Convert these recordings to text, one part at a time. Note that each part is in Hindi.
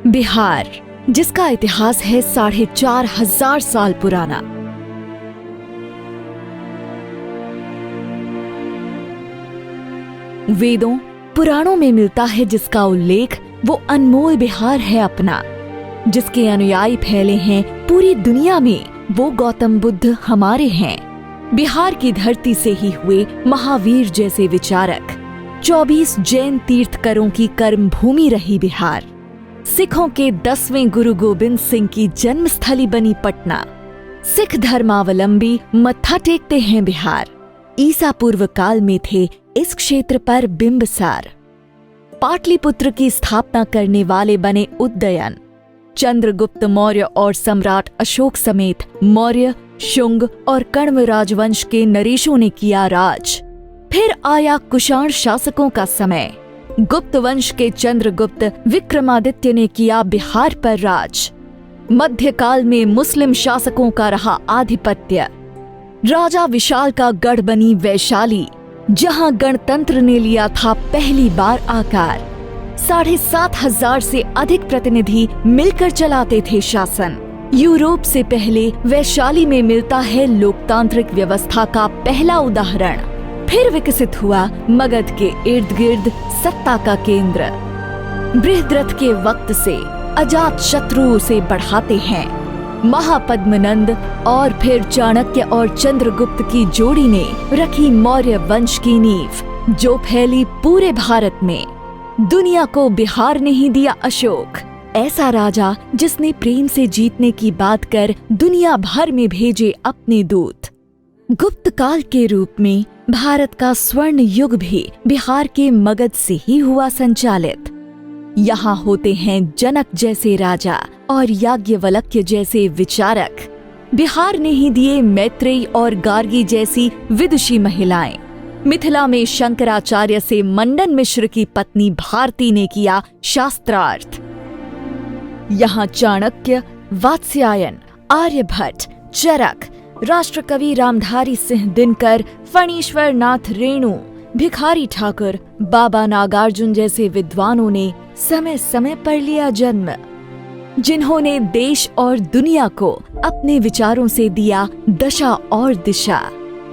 बिहार, जिसका इतिहास है 4,500 साल पुराना। वेदों पुराणों में मिलता है जिसका उल्लेख, वो अनमोल बिहार है अपना, जिसके अनुयायी फैले हैं पूरी दुनिया में, वो गौतम बुद्ध हमारे हैं। बिहार की धरती से ही हुए महावीर जैसे विचारक, 24 जैन तीर्थकरों की कर्म भूमि रही बिहार। सिखों के 10वें गुरु गोबिंद सिंह की जन्मस्थली बनी पटना। सिख धर्मावलंबी मत्था टेकते हैं बिहार। ईसा पूर्व काल में थे इस क्षेत्र पर बिंबसार। पाटलिपुत्र की स्थापना करने वाले बने उदयन। चंद्रगुप्त मौर्य और सम्राट अशोक समेत मौर्य, शुंग और कण्व राजवंश के नरेशों ने किया राज। फिर आया कुषाण शासकों का समय। गुप्त वंश के चंद्रगुप्त विक्रमादित्य ने किया बिहार पर राज। मध्यकाल में मुस्लिम शासकों का रहा आधिपत्य। राजा विशाल का गढ़ बनी वैशाली, जहां गणतंत्र ने लिया था पहली बार आकार। 7,500 से अधिक प्रतिनिधि मिलकर चलाते थे शासन। यूरोप से पहले वैशाली में मिलता है लोकतांत्रिक व्यवस्था का पहला उदाहरण। फिर विकसित हुआ मगध के इर्द गिर्द सत्ता का केंद्र। बृहद्रथ के वक्त से अजात शत्रु उसे बढ़ाते हैं। महापद्मनंद और फिर चाणक्य और चंद्रगुप्त की जोड़ी ने रखी मौर्य वंश की नींव, जो फैली पूरे भारत में। दुनिया को बिहार ने ही दिया अशोक, ऐसा राजा जिसने प्रेम से जीतने की बात कर दुनिया भर में भेजे अपने दूत। गुप्त काल के रूप में भारत का स्वर्ण युग भी बिहार के मगध से ही हुआ संचालित। यहाँ होते हैं जनक जैसे राजा और याज्ञवल्क्य जैसे विचारक। बिहार ने ही दिए मैत्रेयी और गार्गी जैसी विदुषी महिलाएं। मिथिला में शंकराचार्य से मंडन मिश्र की पत्नी भारती ने किया शास्त्रार्थ। यहाँ चाणक्य, वात्स्यायन, आर्यभट्ट, चरक, राष्ट्रकवि रामधारी सिंह दिनकर, फणीश्वर नाथ रेणु, भिखारी ठाकुर, बाबा नागार्जुन जैसे विद्वानों ने समय समय पर लिया जन्म, जिन्होंने देश और दुनिया को अपने विचारों से दिया दशा और दिशा।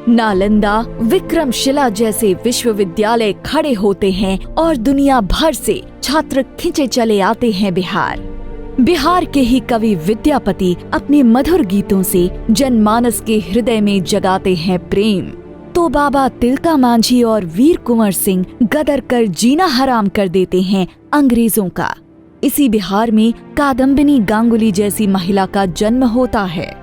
नालंदा, विक्रमशिला जैसे विश्वविद्यालय खड़े होते हैं और दुनिया भर से छात्र खिंचे चले आते हैं बिहार। बिहार के ही कवि विद्यापति अपने मधुर गीतों से जनमानस के हृदय में जगाते हैं प्रेम, तो बाबा तिलका मांझी और वीर कुंवर सिंह गदर कर जीना हराम कर देते हैं अंग्रेजों का। इसी बिहार में कादम्बिनी गांगुली जैसी महिला का जन्म होता है,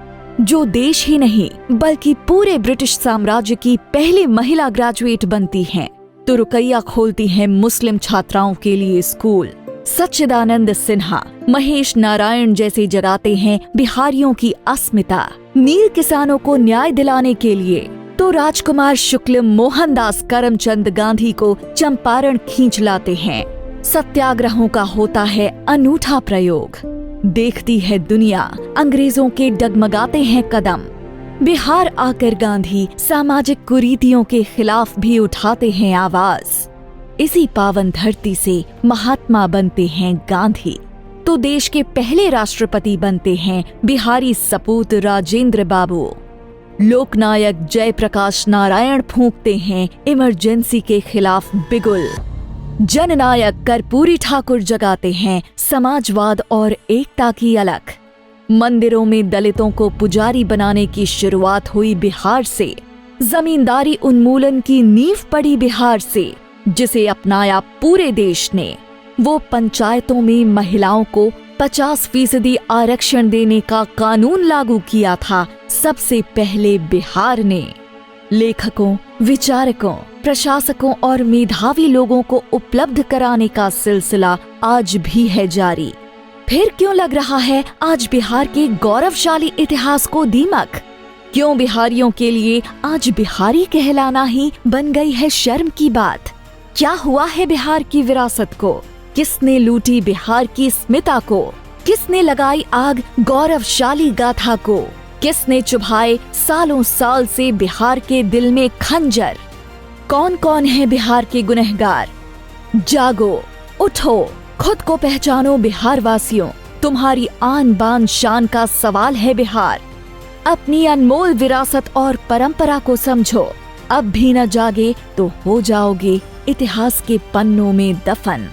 जो देश ही नहीं बल्कि पूरे ब्रिटिश साम्राज्य की पहली महिला ग्रेजुएट बनती हैं। तो रुकैया खोलती हैं मुस्लिम छात्राओं के लिए स्कूल। सच्चिदानंद सिन्हा, महेश नारायण जैसे जगाते हैं बिहारियों की अस्मिता। नील किसानों को न्याय दिलाने के लिए तो राजकुमार शुक्ल, मोहनदास करमचंद गांधी को चंपारण खींच लाते हैं। सत्याग्रहों का होता है अनूठा प्रयोग। देखती है दुनिया, अंग्रेजों के डगमगाते हैं कदम। बिहार आकर गांधी सामाजिक कुरीतियों के खिलाफ भी उठाते हैं आवाज। इसी पावन धरती से महात्मा बनते हैं गांधी, तो देश के पहले राष्ट्रपति बनते हैं बिहारी सपूत राजेंद्र बाबू। लोकनायक जयप्रकाश नारायण फूंकते हैं इमरजेंसी के खिलाफ बिगुल। जननायक कर्पूरी ठाकुर जगाते हैं समाजवाद और एकता की अलख। मंदिरों में दलितों को पुजारी बनाने की शुरुआत हुई बिहार से। जमींदारी उन्मूलन की नींव पड़ी बिहार से, जिसे अपनाया पूरे देश ने। वो पंचायतों में महिलाओं को 50% आरक्षण देने का कानून लागू किया था सबसे पहले बिहार ने। लेखकों, विचारकों, प्रशासकों और मेधावी लोगों को उपलब्ध कराने का सिलसिला आज भी है जारी। फिर क्यों लग रहा है आज बिहार के गौरवशाली इतिहास को दीमक? क्यों बिहारियों के लिए आज बिहारी कहलाना ही बन गई है शर्म की बात? क्या हुआ है बिहार की विरासत को? किसने लूटी बिहार की स्मिता को? किसने लगाई आग गौरवशाली गाथा को? किसने चुभाए सालों साल से बिहार के दिल में खंजर? कौन कौन है बिहार के गुनहगार? जागो, उठो, खुद को पहचानो बिहार वासियों, तुम्हारी आन बान शान का सवाल है बिहार। अपनी अनमोल विरासत और परंपरा को समझो, अब भी न जागे तो हो जाओगे इतिहास के पन्नों में दफन।